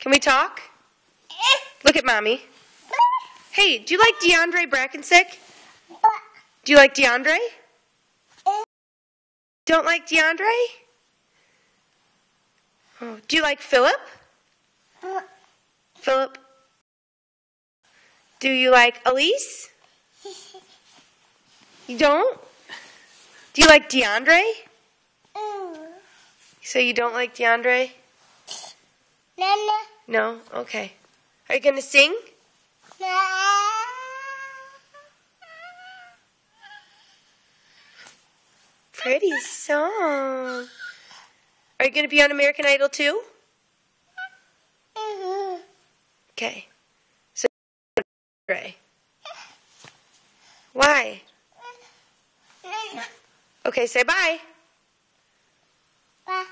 Can we talk? Look at Mommy. Hey, do you like DeAndre Brackensick? Do you like DeAndre? Don't like DeAndre? Oh, do you like Philip? Philip? Do you like Elise? You don't? Do you like DeAndre? So you don't like DeAndre? No? Okay. Are you going to sing? Pretty song. Are you going to be on American Idol too? Okay. So, Ray. Why? Okay, say bye. Bye.